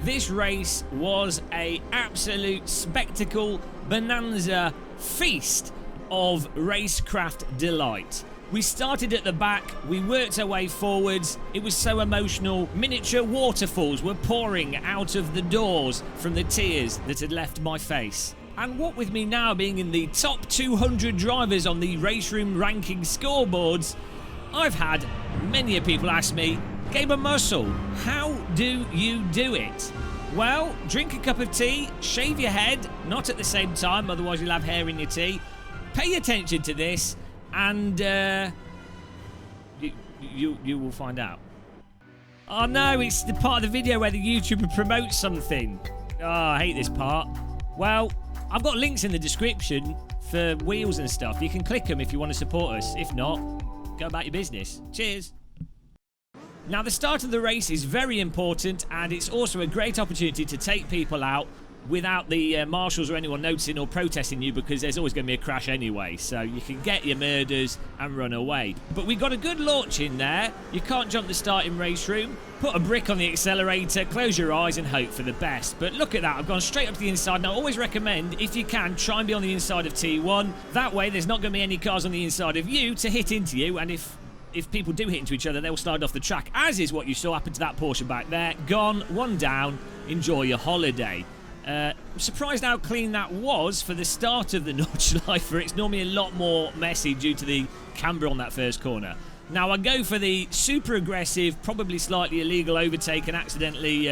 this race was a absolute spectacle, bonanza, feast of racecraft delight. We started at the back, we worked our way forwards, it was so emotional, miniature waterfalls were pouring out of the doors from the tears that had left my face. And what with me now being in the top 200 drivers on the RaceRoom ranking scoreboards, I've had many people ask me, Gamer Muscle, how do you do it? Well, drink a cup of tea, shave your head, not at the same time, otherwise you'll have hair in your tea. Pay attention to this, and you will find out. Oh no, it's the part of the video where the YouTuber promotes something. Oh, I hate this part. Well, I've got links in the description for wheels and stuff. You can click them if you want to support us. If not, go about your business. Cheers. Now, the start of the race is very important, and it's also a great opportunity to take people out without the marshals or anyone noticing or protesting you, because there's always going to be a crash anyway, so you can get your murders and run away. But we got a good launch in there. You can't jump the start in RaceRoom. Put a brick on the accelerator, close your eyes and hope for the best. But look at that, I've gone straight up to the inside. Now, I always recommend, if you can, try and be on the inside of T1. That way there's not going to be any cars on the inside of you to hit into you, and if people do hit into each other, they'll slide off the track, as is what you saw happen to that Porsche back there. Gone, one down, enjoy your holiday. I'm surprised how clean that was for the start of the Nordschleifer. It's normally a lot more messy due to the camber on that first corner. Now, I go for the super aggressive, probably slightly illegal overtake and accidentally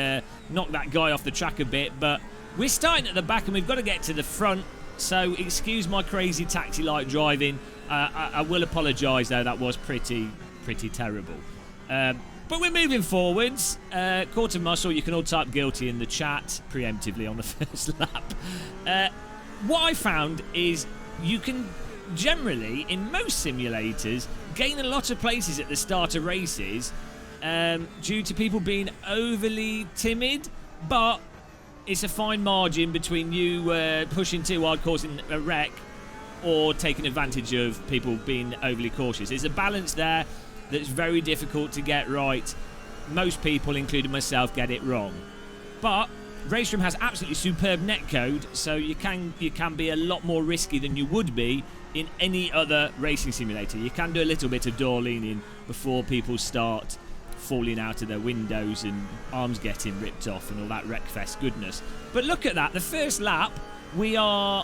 knock that guy off the track a bit, but we're starting at the back and we've got to get to the front, so excuse my crazy taxi-like driving. I will apologise, though, that was pretty terrible. But we're moving forwards. Quarter muscle, you can all type guilty in the chat preemptively on the first lap. What I found is you can generally, in most simulators, gain a lot of places at the start of races due to people being overly timid, but it's a fine margin between you pushing too hard, causing a wreck, or taking advantage of people being overly cautious. There's a balance there that's very difficult to get right. Most people, including myself, get it wrong. But RaceRoom has absolutely superb netcode, so you can be a lot more risky than you would be in any other racing simulator. You can do a little bit of door leaning before people start falling out of their windows and arms getting ripped off and all that wreckfest goodness. But look at that, the first lap, we are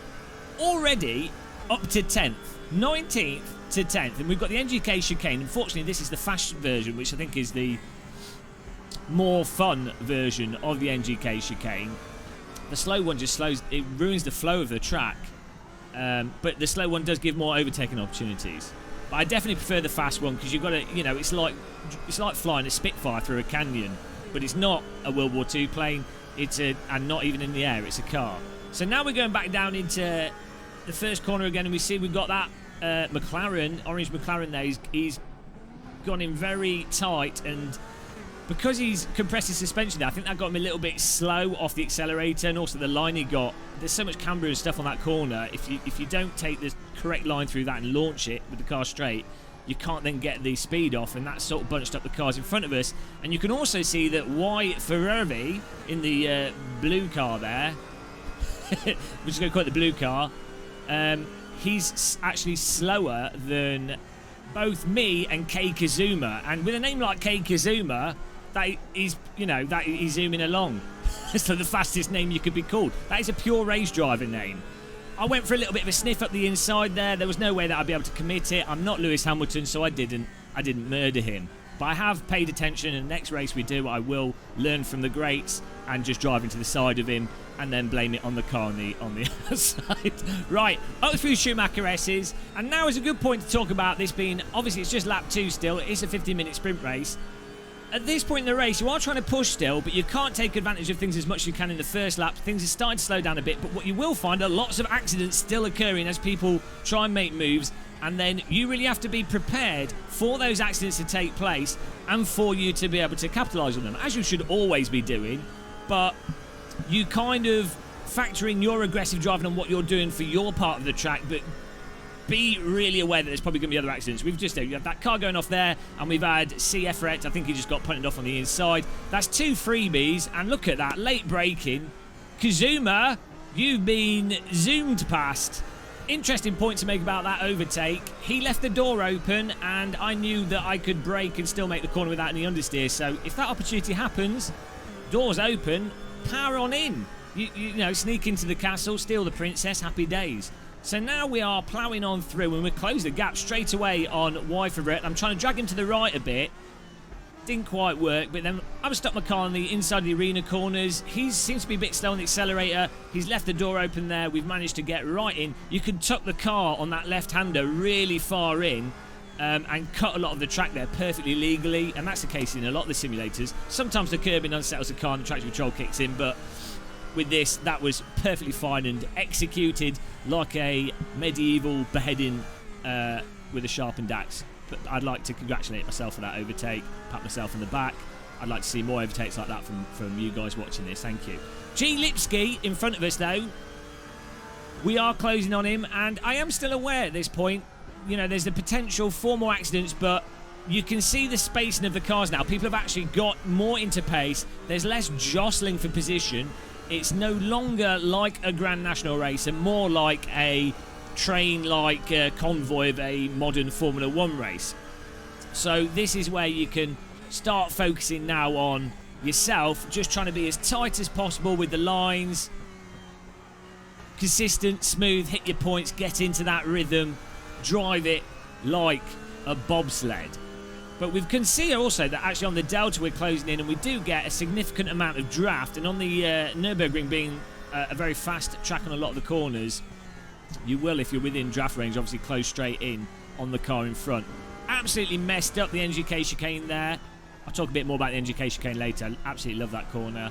already up to 10th, 19th to 10th, and we've got the NGK chicane. Unfortunately, this is the fast version, which I think is the more fun version of the NGK chicane. The slow one just it ruins the flow of the track, but the slow one does give more overtaking opportunities. But I definitely prefer the fast one, because you've got to, you know, it's like flying a Spitfire through a canyon, but it's not a World War II plane, and not even in the air, it's a car. So now we're going back down into the first corner again, and we see we've got that McLaren, orange McLaren there. He's gone in very tight, and because he's compressed his suspension there, I think that got him a little bit slow off the accelerator, and also the line he got. There's so much camber and stuff on that corner. If you don't take the correct line through that and launch it with the car straight, you can't then get the speed off, and that sort of bunched up the cars in front of us. And you can also see that Wyatt Ferrari in the blue car there, we're just going to call it the blue car, he's actually slower than both me and Kei Kazuma, and with a name like Kei Kazuma, that is, you know, that he's zooming along. So the fastest name you could be called. That is a pure race driver name. I went for a little bit of a sniff up the inside there. There was no way that I'd be able to commit it. I'm not Lewis Hamilton, so I didn't murder him. But I have paid attention, and the next race we do, I will learn from the greats and just drive into the side of him and then blame it on the car on the other side. Right, up through Schumacher S's, and now is a good point to talk about this being, obviously it's just lap 2 still, it's a 15-minute sprint race. At this point in the race, you are trying to push still, but you can't take advantage of things as much as you can in the first lap. Things are starting to slow down a bit, but what you will find are lots of accidents still occurring as people try and make moves, and then you really have to be prepared for those accidents to take place and for you to be able to capitalise on them, as you should always be doing. But you kind of factor in your aggressive driving and what you're doing for your part of the track, but be really aware that there's probably going to be other accidents. We've just you have that car going off there, and we've had CF wrecked. I think he just got punted off on the inside. That's 2 freebies, and look at that, late braking. Kazuma, you've been zoomed past. Interesting point to make about that overtake. He left the door open, and I knew that I could brake and still make the corner without any understeer. So if that opportunity happens, doors open, power on in. You know, sneak into the castle, steal the princess, happy days. So now we are ploughing on through, and we close the gap straight away on Wyford. I'm trying to drag him to the right a bit. Didn't quite work, but then I've stuck my car on the inside of the arena corners. He seems to be a bit slow on the accelerator. He's left the door open there. We've managed to get right in. You can tuck the car on that left-hander really far in and cut a lot of the track there perfectly legally, and that's the case in a lot of the simulators. Sometimes the curbing unsettles the car and the traction control kicks in, but with this, that was perfectly fine and executed like a medieval beheading with a sharpened axe. But I'd like to congratulate myself for that overtake, pat myself on the back. I'd like to see more overtakes like that from you guys watching this. Thank you. G. Lipsky in front of us, though. We are closing on him, and I am still aware at this point, you know, there's the potential for more accidents, but you can see the spacing of the cars now. People have actually got more into pace. There's less jostling for position. It's no longer like a Grand National race and more like a train-like convoy of a modern Formula 1 race. So this is where you can start focusing now on yourself, just trying to be as tight as possible with the lines, consistent, smooth, hit your points, get into that rhythm, drive it like a bobsled. But we can see also that actually on the Delta we're closing in, and we do get a significant amount of draft, and on the Nürburgring being a very fast track on a lot of the corners, you will, if you're within draft range, obviously close straight in on the car in front. Absolutely messed up the NGK chicane there. I'll talk a bit more about the NGK chicane later. Absolutely love that corner.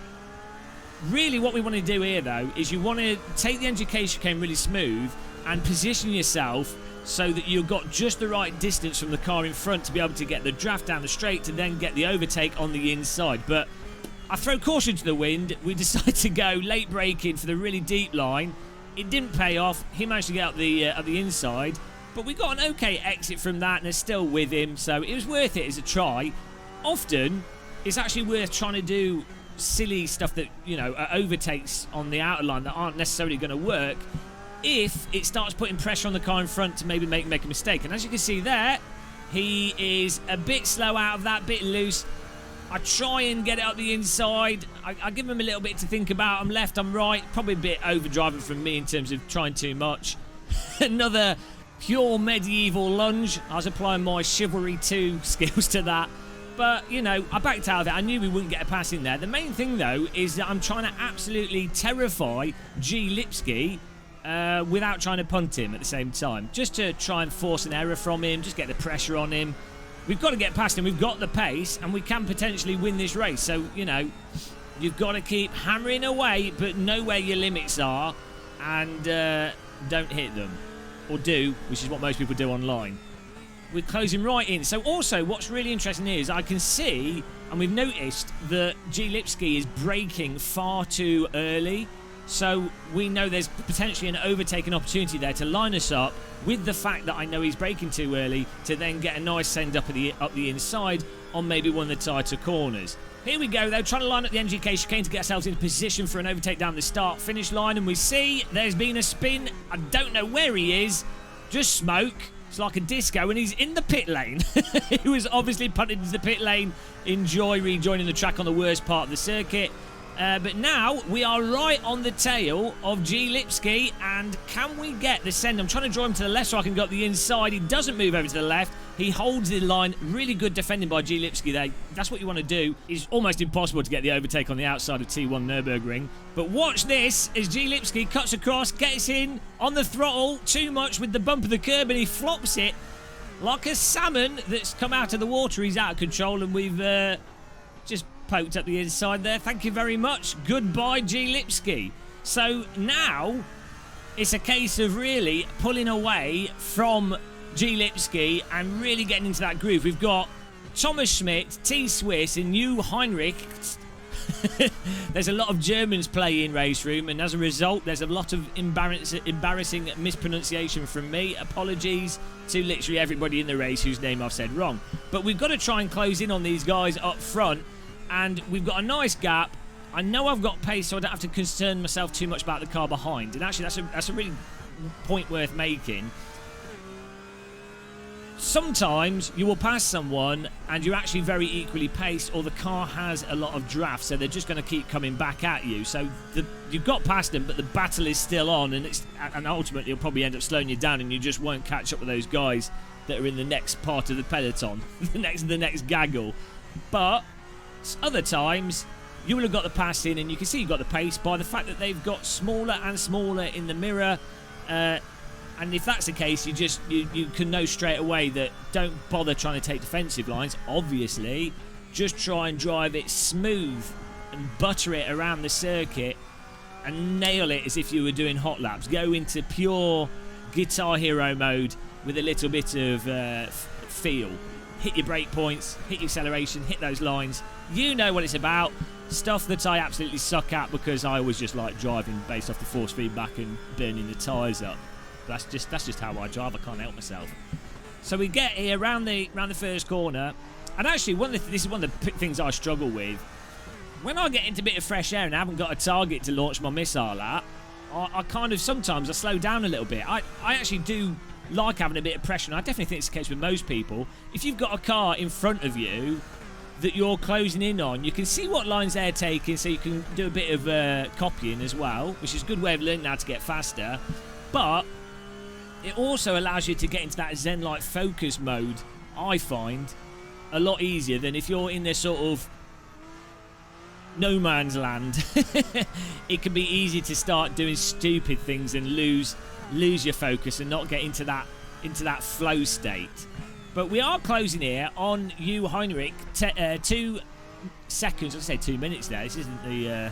Really what we want to do here, though, is you want to take the NGK chicane really smooth and position yourself so that you've got just the right distance from the car in front to be able to get the draft down the straight to then get the overtake on the inside. But I throw caution to the wind. We decide to go late braking for the really deep line. It didn't pay off. He managed to get up the inside, but we got an okay exit from that and are still with him, so it was worth it as a try. Often, it's actually worth trying to do silly stuff that, you know, overtakes on the outer line that aren't necessarily going to work if it starts putting pressure on the car in front to maybe make a mistake. And as you can see there, he is a bit slow out of that, bit loose. I try and get it up the inside. I give him a little bit to think about. I'm left, I'm right. Probably a bit overdriving from me in terms of trying too much. Another pure medieval lunge. I was applying my Chivalry 2 skills to that. But, you know, I backed out of it. I knew we wouldn't get a pass in there. The main thing, though, is that I'm trying to absolutely terrify G. Lipsky without trying to punt him at the same time. Just to try and force an error from him, just get the pressure on him. We've got to get past him. We've got the pace, and we can potentially win this race. So, you know, you've got to keep hammering away, but know where your limits are, and don't hit them. Or do, which is what most people do online. We're closing right in. So also, what's really interesting here is I can see, and we've noticed, that G. Lipsky is braking far too early. So we know there's potentially an overtaking opportunity there to line us up with the fact that I know he's braking too early to then get a nice send up the inside on maybe one of the tighter corners. Here we go, though, trying to line up the NGK chicane to get ourselves in position for an overtake down the start-finish line, and we see there's been a spin. I don't know where he is. Just smoke. It's like a disco, and he's in the pit lane. He was obviously punted into the pit lane. Enjoy rejoining the track on the worst part of the circuit. But now we are right on the tail of G. Lipsky, and can we get the send? I'm trying to draw him to the left so I can go up the inside. He doesn't move over to the left. He holds the line. Really good defending by G. Lipsky there. That's what you want to do. It's almost impossible to get the overtake on the outside of T1 Nürburgring. But watch this as G. Lipsky cuts across, gets in on the throttle too much with the bump of the curb, and he flops it like a salmon that's come out of the water. He's out of control, and we've just poked up the inside there. Thank you very much. Goodbye, G. Lipsky. So now it's a case of really pulling away from G. Lipsky and really getting into that groove. We've got Thomas Schmidt, T. Swiss, and you, Heinrich, There's a lot of Germans play in RaceRoom, and as a result, there's a lot of embarrassing mispronunciation from me. Apologies to literally everybody in the race whose name I've said wrong. But we've got to try and close in on these guys up front, and we've got a nice gap. I know I've got pace, so I don't have to concern myself too much about the car behind. And actually, that's a really point worth making. Sometimes you will pass someone and you're actually very equally paced, or the car has a lot of draft, so they're just going to keep coming back at you. So you've got past them, but the battle is still on, and ultimately it'll probably end up slowing you down, and you just won't catch up with those guys that are in the next part of the peloton, the next gaggle. But other times you will have got the pass in, and you can see you've got the pace by the fact that they've got smaller and smaller in the mirror. And if that's the case, you can know straight away that don't bother trying to take defensive lines. Obviously, just try and drive it smooth and butter it around the circuit and nail it as if you were doing hot laps. Go into pure Guitar Hero mode with a little bit of feel. Hit your brake points, hit your acceleration, hit those lines. You know what it's about. Stuff that I absolutely suck at, because I always just like driving based off the force feedback and burning the tyres up. That's just how I drive. I can't help myself. So we get here round the first corner, and actually this is one of the things I struggle with. When I get into a bit of fresh air and I haven't got a target to launch my missile at, I kind of sometimes I slow down a little bit. I actually do like having a bit of pressure, and I definitely think it's the case with most people. If you've got a car in front of you that you're closing in on, you can see what lines they're taking, so you can do a bit of copying as well, which is a good way of learning how to get faster. But it also allows you to get into that zen-like focus mode, I find, a lot easier than if you're in this sort of no man's land. It can be easy to start doing stupid things and lose your focus and not get into that flow state. But we are closing here on you, Heinrich. 2 seconds. I say 2 minutes there. This isn't the.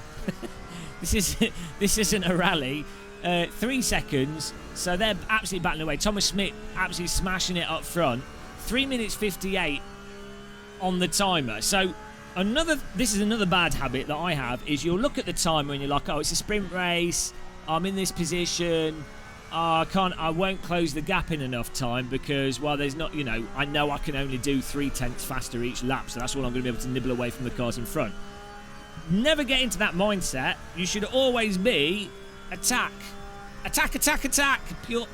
This isn't a rally. 3 seconds. So they're absolutely battling away. Thomas Smith absolutely smashing it up front. 3 minutes 58 on the timer. So this is another bad habit that I have, is you'll look at the timer and you're like, oh, it's a sprint race. I'm in this position. I won't close the gap in enough time because, well, there's not, I know I can only do 3/10 faster each lap, so that's all I'm going to be able to nibble away from the cars in front. Never get into that mindset. You should always be attack,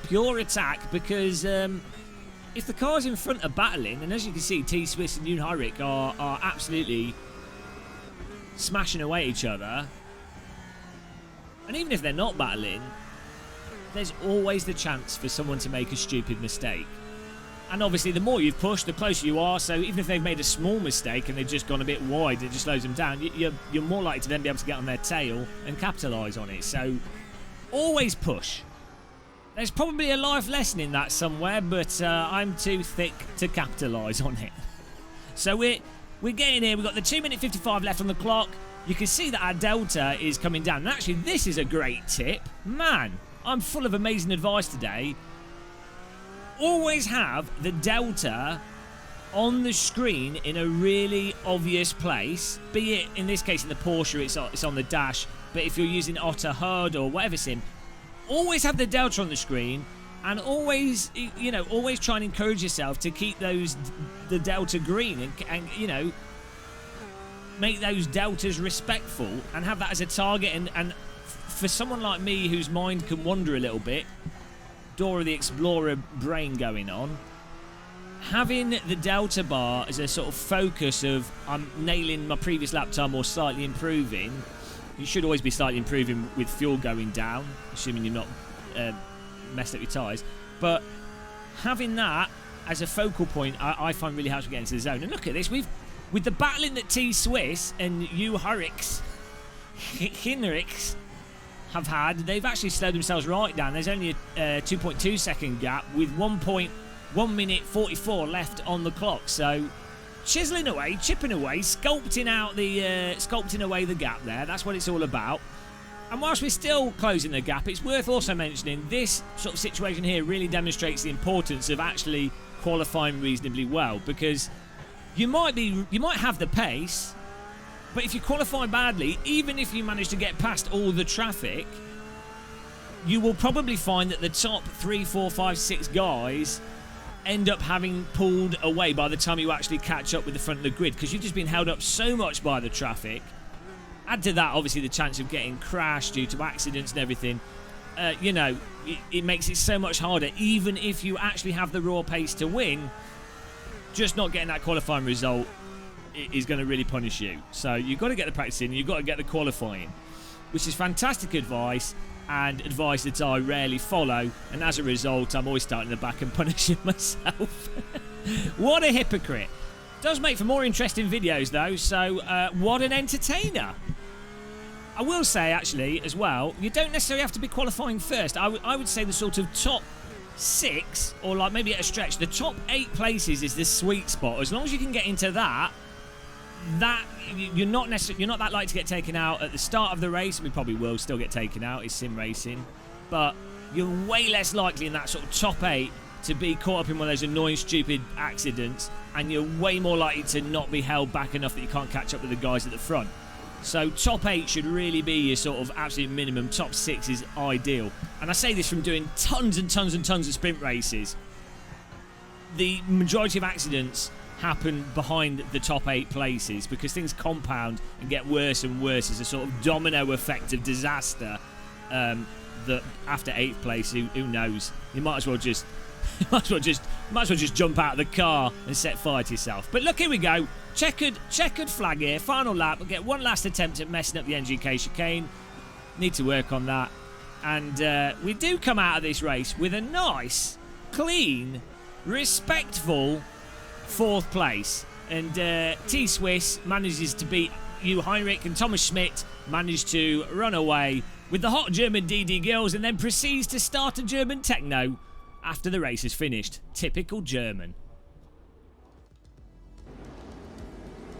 pure attack, because if the cars in front are battling, and as you can see, T Swiss and Yoon Hyrik are absolutely smashing away at each other, and even if they're not battling, there's always the chance for someone to make a stupid mistake. And obviously, the more you've pushed, the closer you are. So even if they've made a small mistake and they've just gone a bit wide, it just slows them down. You're more likely to then be able to get on their tail and capitalise on it. So always push. There's probably a life lesson in that somewhere, but I'm too thick to capitalise on it. So we're getting here. We've got the 2 minute 55 left on the clock. You can see that our delta is coming down. And actually, this is a great tip. Man, I'm full of amazing advice today. Always have the delta on the screen in a really obvious place. Be it, in this case, in the Porsche, it's on the dash. But if you're using Otter HUD or whatever sim, always have the delta on the screen, and always, always try and encourage yourself to keep the delta green, and make those deltas respectful, and have that as a target. And for someone like me whose mind can wander a little bit, Dora the Explorer brain going on, having the delta bar as a sort of focus of I'm nailing my previous lap time or slightly improving. You should always be slightly improving with fuel going down, assuming you're not messed up your tyres. But having that as a focal point, I find really helps me get into the zone. And look at this, with the battling that T Swiss and you Hinrichs have had, they've actually slowed themselves right down. There's only a 2.2 second gap with 1 minute 44 left on the clock. So chiseling away, chipping away, sculpting away the gap there. That's what it's all about. And whilst we're still closing the gap, it's worth also mentioning this sort of situation here really demonstrates the importance of actually qualifying reasonably well, because you might have the pace, But if you qualify badly, even if you manage to get past all the traffic, you will probably find that the top 3, 4, 5, 6 guys end up having pulled away by the time you actually catch up with the front of the grid, because you've just been held up so much by the traffic. Add to that, obviously, the chance of getting crashed due to accidents and everything. You know, it makes it so much harder. Even if you actually have the raw pace to win, just not getting that qualifying result is going to really punish you. So you've got to get the practice in, you've got to get the qualifying, which is fantastic advice, and advice that I rarely follow, and as a result I'm always starting the back and punishing myself. What a hypocrite. Does make for more interesting videos though, so what an entertainer. I will say actually as well, you don't necessarily have to be qualifying first. I would say the sort of top 6, or like maybe at a stretch, the top 8 places is the sweet spot. As long as you can get into that you're not that likely to get taken out at the start of the race. We probably will still get taken out, it's sim racing, but you're way less likely in that sort of top 8 to be caught up in one of those annoying stupid accidents, and you're way more likely to not be held back enough that you can't catch up with the guys at the front. So top 8 should really be your sort of absolute minimum. Top 6 is ideal, and I say this from doing tons and tons and tons of sprint races. The majority of accidents happen behind the top 8 places, because things compound and get worse and worse as a sort of domino effect of disaster. That after 8th place, who knows? You might as well just jump out of the car and set fire to yourself. But look, here we go. Checkered flag here. Final lap. We'll get one last attempt at messing up the NGK chicane. Need to work on that. And we do come out of this race with a nice, clean, respectful 4th place, and T-Swiss manages to beat you, Heinrich, and Thomas Schmidt managed to run away with the hot German DD girls, and then proceeds to start a German techno after the race is finished. Typical German.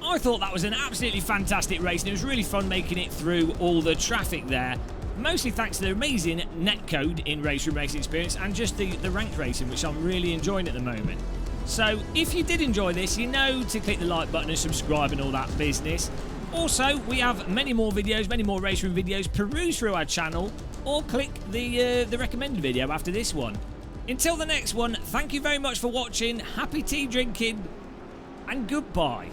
I thought that was an absolutely fantastic race, and it was really fun making it through all the traffic there. Mostly thanks to the amazing netcode in RaceRoom Racing Experience, and just the ranked racing, which I'm really enjoying at the moment. So if you did enjoy this, you know to click the like button and subscribe and all that business. Also, we have many more videos, many more RaceRoom videos. Peruse through our channel, or click the recommended video after this one. Until the next one, thank you very much for watching, happy tea drinking, and goodbye.